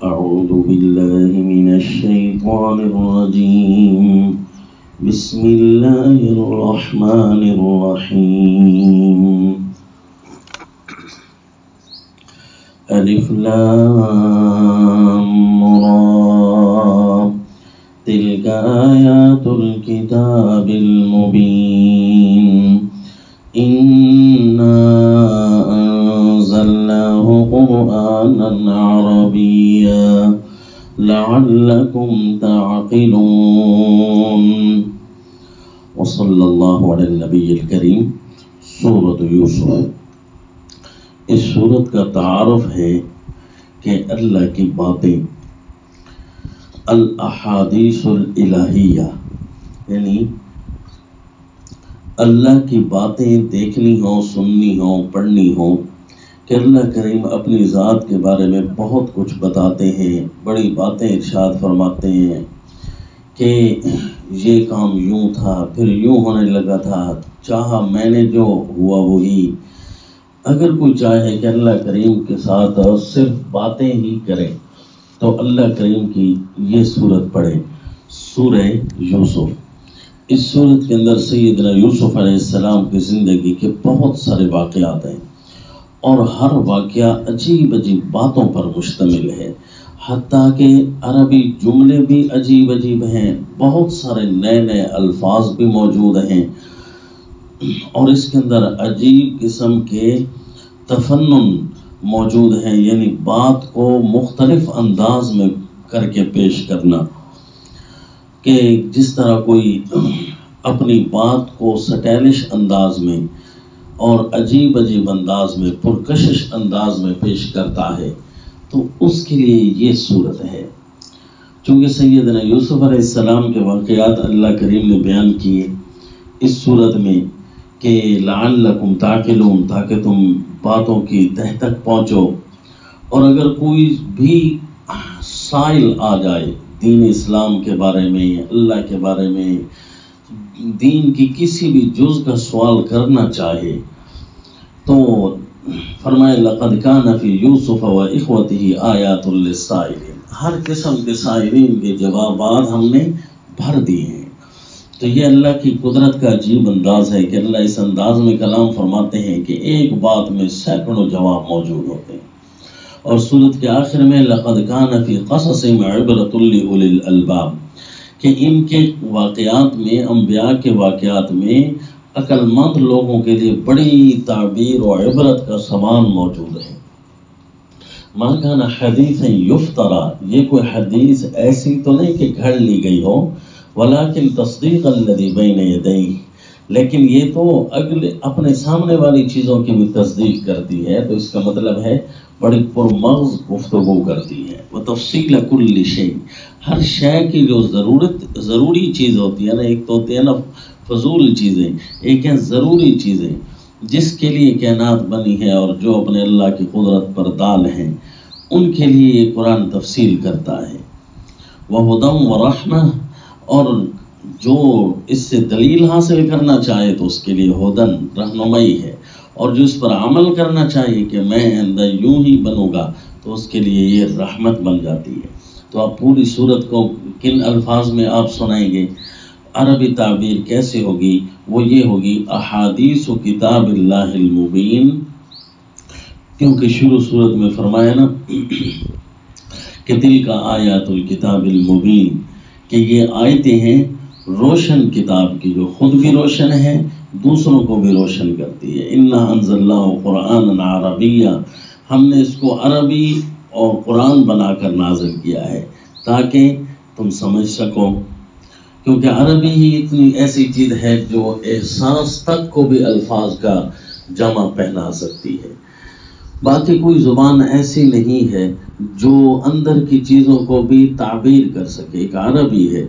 أعوذ بالله من الشيطان الرجيم بسم الله الرحمن الرحيم ألف لام را تلك آيات الكتاب المبين إنا أنزلناه قرآنا عربيا لعلكم تعقلون وصلى الله على النبي الكريم سورة یوسف. اس سورت کا تعارف ہے کہ اللہ کی باتیں الاحادیث الالہیہ، یعنی اللہ کی باتیں دیکھنی ہوں، سننی ہوں، پڑھنی ہوں کہ اللہ کریم اپنی ذات کے بارے میں بہت کچھ بتاتے ہیں، بڑی باتیں ارشاد فرماتے ہیں کہ یہ کام یوں تھا، پھر یوں ہونے لگا تھا، چاہا میں نے جو ہوا وہی. اگر کوئی چاہے کہ اللہ کریم کے ساتھ صرف باتیں ہی کرے تو اللہ کریم کی یہ سورت پڑھے، سورہ یوسف. اس سورت کے اندر سیدنا یوسف علیہ السلام کی زندگی کے بہت سارے واقعات ہیں اور ہر واقعہ عجیب عجیب باتوں پر مشتمل ہے، حتیٰ کہ عربی جملے بھی عجیب عجیب ہیں، بہت سارے نئے نئے الفاظ بھی موجود ہیں اور اس کے اندر عجیب قسم کے تفنن موجود ہیں، یعنی بات کو مختلف انداز میں کر کے پیش کرنا، کہ جس طرح کوئی اپنی بات کو سٹائلش انداز میں اور عجیب عجیب انداز میں، پرکشش انداز میں پیش کرتا ہے، تو اس کے لیے یہ صورت ہے. چونکہ سیدنا یوسف علیہ السلام کے واقعات اللہ کریم نے بیان کیے اس صورت میں کہ لعلکم تعقلون، تاکہ تم باتوں کی تہ تک پہنچو. اور اگر کوئی بھی سائل آ جائے دین اسلام کے بارے میں، اللہ کے بارے میں، دین کی کسی بھی جز کا سوال کرنا چاہے تو فرمائے لقد کان فی یوسف و اخوتہ آیات للسائلین. ہر قسم کے سائلین کے جوابات ہم نے بھر دیے ہیں. تو یہ اللہ کی قدرت کا عجیب انداز ہے کہ اللہ اس انداز میں کلام فرماتے ہیں کہ ایک بات میں سینکڑوں جواب موجود ہوتے ہیں. اور سورت کے آخر میں لقد کان فی قصصہم عبرۃ لأولی الالباب، کہ ان کے واقعات میں، انبیاء کے واقعات میں عقل مند لوگوں کے لیے بڑی تعبیر و عبرت کا سامان موجود ہے. ما کان حدیثا یفترا، یہ کوئی حدیث ایسی تو نہیں کہ گھڑ لی گئی ہو، ولیکن تصدیق الذی بین یدیہ، لیکن یہ تو اگلے اپنے سامنے والی چیزوں کی بھی تصدیق کرتی ہے. تو اس کا مطلب ہے بڑی پرمغز گفتگو کرتی ہے. وتفصیل کل شیء، ہر شے کی جو ضروری چیز ہوتی ہے نا، ایک تو ہوتی ہے نا فضول چیزیں، ایک ہیں ضروری چیزیں جس کے لیے کائنات بنی ہے اور جو اپنے اللہ کی قدرت پر دال ہیں، ان کے لیے یہ قرآن تفصیل کرتا ہے. وہدی ورحمہ، اور جو اس سے دلیل حاصل کرنا چاہے تو اس کے لیے ہدن، رہنمائی ہے، اور جو اس پر عمل کرنا چاہیے کہ میں اندر یوں ہی بنوں گا تو اس کے لیے یہ رحمت بن جاتی ہے. تو آپ پوری صورت کو کن الفاظ میں آپ سنائیں گے، عربی تعبیر کیسے ہوگی؟ وہ یہ ہوگی احادیث و کتاب اللہ المبین، کیونکہ شروع صورت میں فرمایا نا کہ تلک آیات الکتاب المبین، کہ یہ آیتیں ہیں روشن کتاب کی، جو خود بھی روشن ہے، دوسروں کو بھی روشن کرتی ہے. انا انزلناہ قرآنا عربیا، ہم نے اس کو عربی اور قرآن بنا کر نازل کیا ہے تاکہ تم سمجھ سکو. کیونکہ عربی ہی اتنی ایسی چیز ہے جو احساس تک کو بھی الفاظ کا جمع پہنا سکتی ہے. باقی کوئی زبان ایسی نہیں ہے جو اندر کی چیزوں کو بھی تعبیر کر سکے. ایک عربی ہے،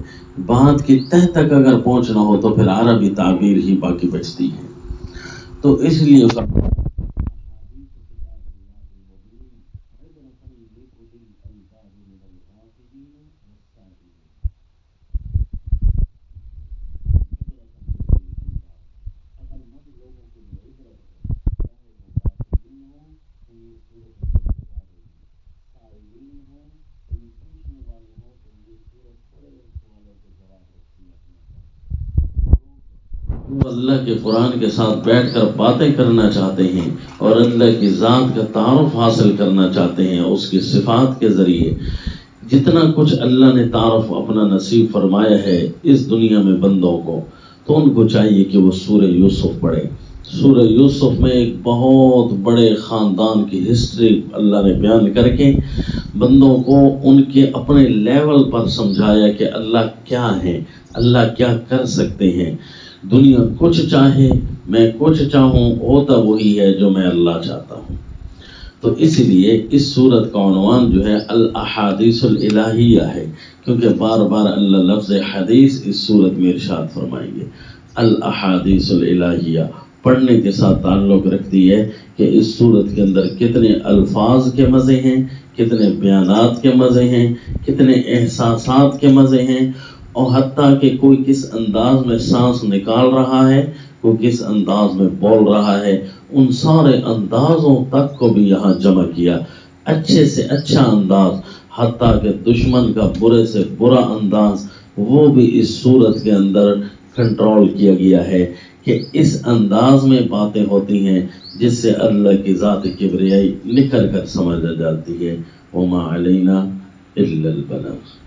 بات کی تہ تک اگر پہنچنا ہو تو پھر عربی تعبیر ہی باقی بچتی ہے. تو اس لیے اللہ کے قرآن کے ساتھ بیٹھ کر باتیں کرنا چاہتے ہیں اور اللہ کی ذات کا تعارف حاصل کرنا چاہتے ہیں اس کی صفات کے ذریعے، جتنا کچھ اللہ نے تعارف اپنا نصیب فرمایا ہے اس دنیا میں بندوں کو، تو ان کو چاہیے کہ وہ سورہ یوسف پڑھے۔ سورہ یوسف میں ایک بہت بڑے خاندان کی ہسٹری اللہ نے بیان کر کے بندوں کو ان کے اپنے لیول پر سمجھایا کہ اللہ کیا ہے، اللہ کیا کر سکتے ہیں۔ دنیا کچھ چاہے، میں کچھ چاہوں، ہوتا وہی ہے جو میں اللہ چاہتا ہوں۔ تو اس لیے اس سورت کا عنوان جو ہے الاحادیث الالہیہ ہے، کیونکہ بار بار اللہ لفظ حدیث اس سورت میں ارشاد فرمائیں گے۔ الاحادیث الالہیہ پڑھنے کے ساتھ تعلق رکھتی ہے کہ اس سورت کے اندر کتنے الفاظ کے مزے ہیں، کتنے بیانات کے مزے ہیں، کتنے احساسات کے مزے ہیں، اور حتیٰ کہ کوئی کس انداز میں سانس نکال رہا ہے، کوئی کس انداز میں بول رہا ہے، ان سارے اندازوں تک کو بھی یہاں جمع کیا۔ اچھے سے اچھا انداز، حتیٰ کہ دشمن کا برے سے برا انداز، وہ بھی اس صورت کے اندر کنٹرول کیا گیا ہے کہ اس انداز میں باتیں ہوتی ہیں جس سے اللہ کی ذات کبریائی نکل کر سمجھ جاتی ہے۔ وما علینا الا البلاغ۔